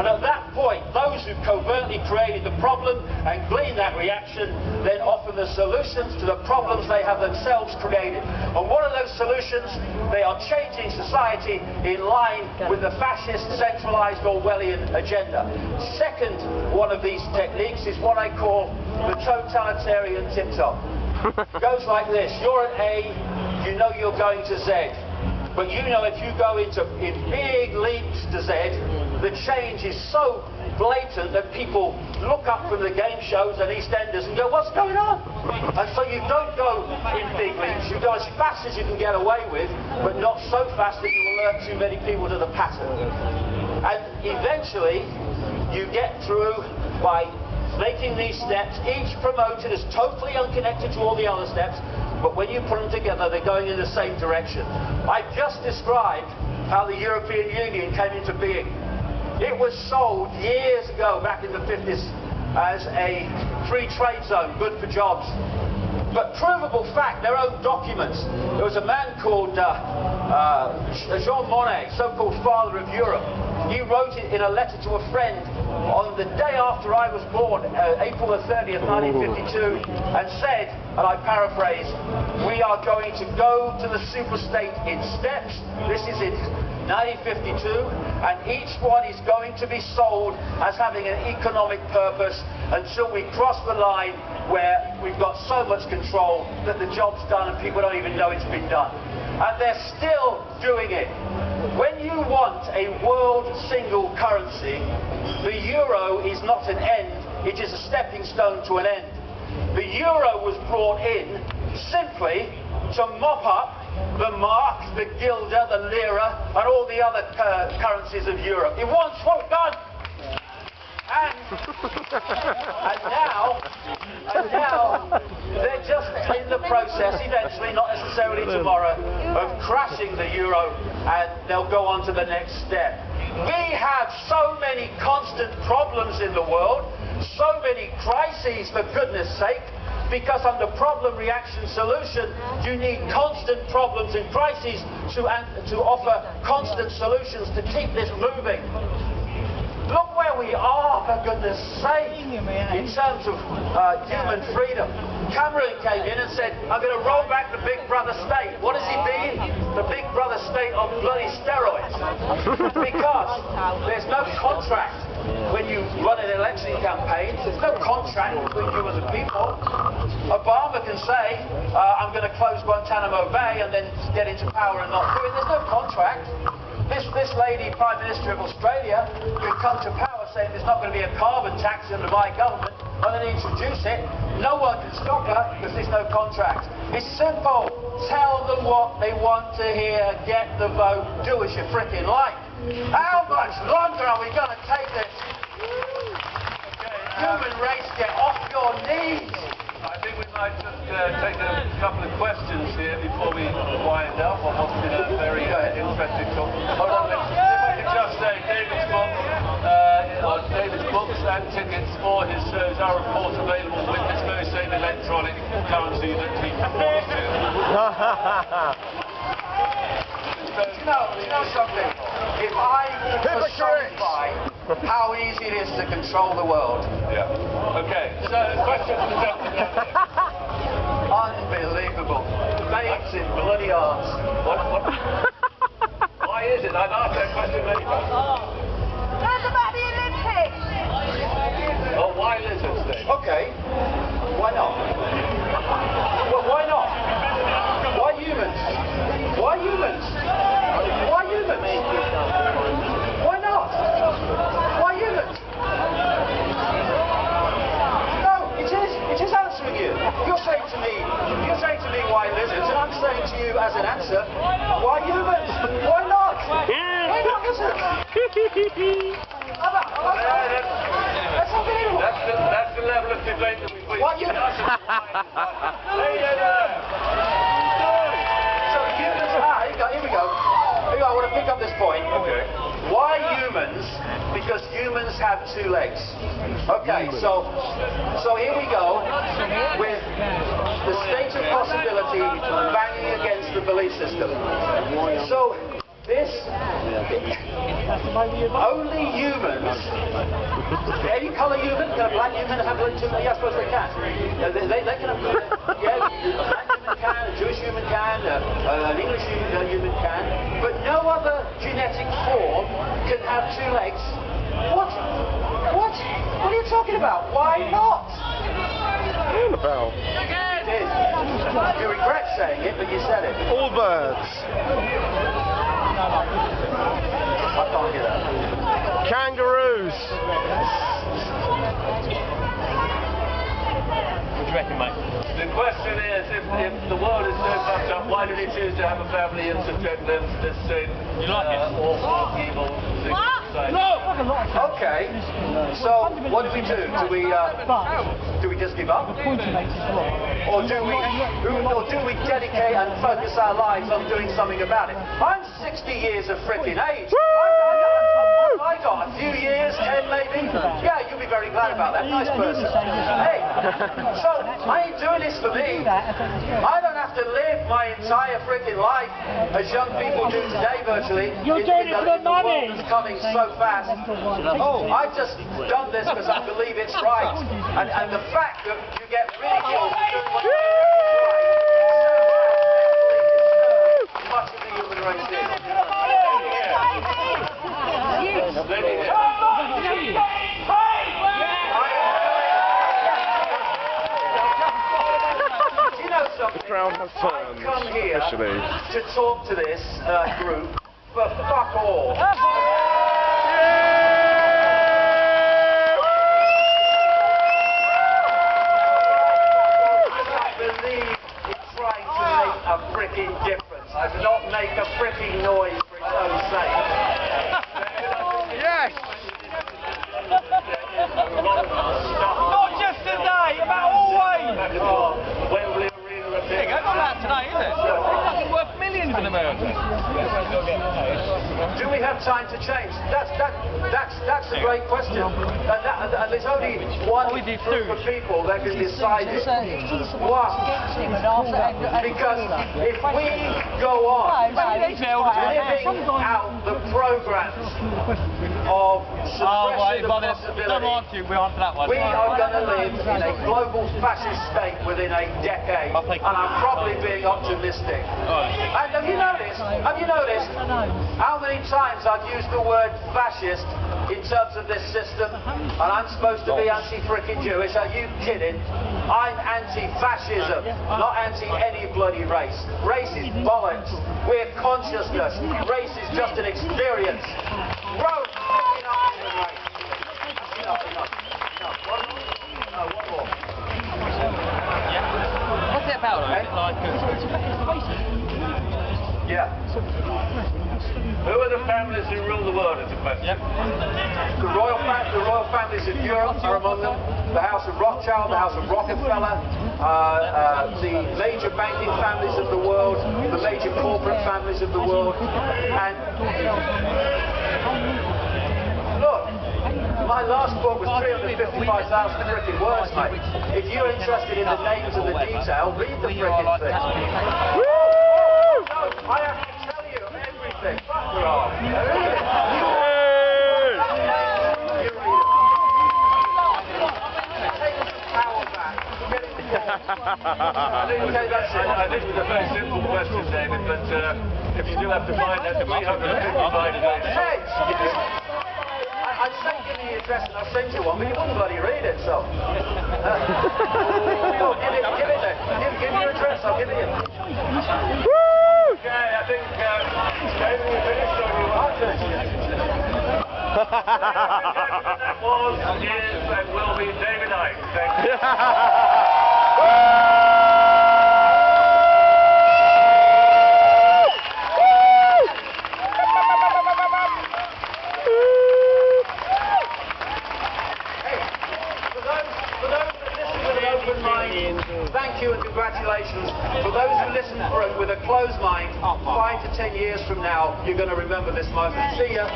And at that point, those who covertly created the problem and gleaned that reaction then offer the solutions to the problems they have themselves created. And what are those solutions? They are changing society in line with the fascist, centralized Orwellian agenda. Second one of these techniques is what I call the totalitarian tiptoe. It goes like this: you're at A, you know you're going to Z. But you know if you go in big leaps to Z, the change is so blatant that people look up from the game shows and EastEnders and go, what's going on? And so you don't go in big leaps, you go as fast as you can get away with, but not so fast that you alert too many people to the pattern. And eventually you get through by making these steps, each promoted as totally unconnected to all the other steps, but when you put them together, they're going in the same direction. I've just described how the European Union came into being. It was sold years ago, back in the 50s, as a free trade zone, good for jobs. But provable fact, their own documents. There was a man called Jean Monnet, so-called father of Europe. He wrote it in a letter to a friend on the day after I was born, April the 30th, 1952, and said, and I paraphrase, we are going to go to the superstate in steps. This is in 1952, and each one is going to be sold as having an economic purpose until we cross the line where we've got so much control that the job's done and people don't even know it's been done. And they're still doing it. When you want a world single currency, the euro is not an end, it is a stepping stone to an end. The euro was brought in simply to mop up the mark, the guilder, the lira, and all the other currencies of Europe. It once was done. And now they're just in the process, eventually, not necessarily tomorrow, of crashing the euro, and they'll go on to the next step. We have so many constant problems in the world, so many crises, for goodness sake, because under problem, reaction, solution, you need constant problems and crises to offer constant solutions to keep this moving. Look where we are, for goodness sake, in terms of human freedom. Cameron came in and said, I'm going to roll back the Big Brother state. What has he been? The Big Brother state on bloody steroids. Because there's no contract when you run an election campaign. There's no contract between you and the people. Obama can say, I'm going to close Guantanamo Bay and then get into power and not do it. There's no contract. This lady, Prime Minister of Australia, can come to power saying there's not going to be a carbon tax under my government, and then introduce it. No one can stop her because there's no contract. It's simple. Tell them what they want to hear, get the vote, do as you frickin' like. How much longer are we going to take this? Human race, get off your knees. I think we might just take a couple of questions here before we wind up on what's been a very interesting talk. Hold on, if I could just say, David's books and tickets for his shows are, of course, available with this very same electronic currency that he performs to. You know something? If I personify how easy it is to control the world. Yeah. Okay. So, question for the gentleman. Unbelievable. Babes in bloody arms. What? Why is it? I've asked that question many times. That's about the Olympics. Oh, why lizards then? Okay. Why not? Well, why not? Why humans? Why humans? Why humans? Why not? Why humans? No, it is answering you. You're saying to me why lizards, and I'm saying to you as an answer, why humans? Why not? Why not lizards? That's unbelievable. That's the level of debate that we've reached. Why humans? So humans, here we go. I want to pick up this point. Okay. Why humans? Because humans have two legs. Okay, so here we go with the state of possibility banging against the belief system. So This, only humans, any colour human, can a black human have blood too? Yeah, I suppose they can. They can have, yeah, a black human can, a Jewish human can, an English human can, but no other genetic form can have two legs. What? What? What are you talking about? Why not? Annabelle. It is. You regret saying it, but you said it. All birds. I can't hear that. Kangaroos. What do you reckon, mate? The question is, if the world is so fucked up, why did he choose to have a family and subject them to this same awful, evil thing? Okay, so what do? Do we just give up? Or do we dedicate and focus our lives on doing something about it? I'm 60 years of freaking age. I got a few years, 10 maybe. Yeah, you'll be very glad about that. Nice person. Hey, so I ain't doing this for me. I don't have to live my entire freaking life as young people do today virtually. You're doing it for the money. It's coming so fast. I've just done this because I believe it's right. And the fact that you get ridiculed for doing what you think is so much of the human race is. The crown has turned. I've come here officially. to talk to this group, but fuck all. I believe in trying to make a freaking difference. I do not make a freaking noise for its own sake. Yes! Not just today, about always! Wembley Arena at Big, not that today, is it? It's fucking worth millions in America. Do we have time to change? That's a great question. And there's only one group of people that can decide it. What? Because if we go on living out the programs of suppression of possibility, We're on to that one. we are going to live in a global fascist state within a decade. And I'm probably being optimistic. And have you noticed how many times I've used the word fascist in terms of this system? And I'm supposed to be anti-frickin' Jewish. Are you kidding? I'm anti-fascism, not anti-any bloody race. Race is bollocks. We're consciousness. Race is just an experience. Grow fucking up in the race. Enough. One more. What's it about? Yeah. Who are the families who rule the world is the question. The royal families of Europe are among them. The House of Rothschild, the House of Rockefeller, the major banking families of the world, the major corporate families of the world. And look, my last book was 355,000 frickin' words, mate. If you're interested in the names and the detail, read the frickin' thing. No, I have to tell you everything. Fuck you all. You read it. Take the power back. Get it together. I think it was a very simple question, David, but if you do have to find that 355 days. Hey! I'd say give me the address and I'll send you one, but you wouldn't bloody read it, so. Give it then. Give me your address, I'll give it you. Okay, I think David, we finished on you. That was, is, and will be David Icke. Thank you. Thank you and congratulations. For those who listen for it with a closed mind, 5 to 10 years from now, you're going to remember this moment. See ya.